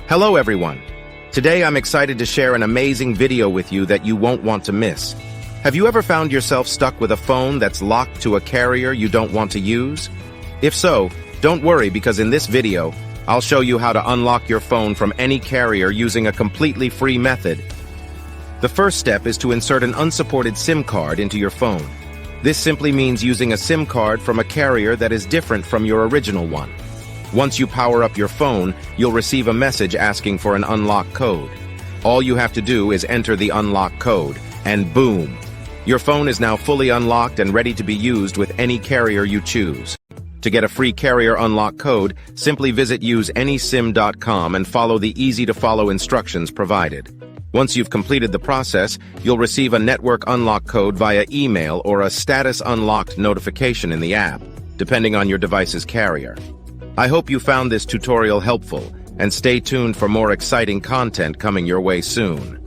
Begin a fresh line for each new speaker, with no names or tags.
Hello everyone. Today I'm excited to share an amazing video with you that you won't want to miss. Have you ever found yourself stuck with a phone that's locked to a carrier you don't want to use? If so, don't worry because in this video, I'll show you how to unlock your phone from any carrier using a completely free method. The first step is to insert an unsupported SIM card into your phone. This simply means using a SIM card from a carrier that is different from your original one. Once you power up your phone, you'll receive a message asking for an unlock code. All you have to do is enter the unlock code, and boom! Your phone is now fully unlocked and ready to be used with any carrier you choose. To get a free carrier unlock code, simply visit useanysim.com and follow the easy-to-follow instructions provided. Once you've completed the process, you'll receive a network unlock code via email or a status unlocked notification in the app, depending on your device's carrier. I hope you found this tutorial helpful, and stay tuned for more exciting content coming your way soon.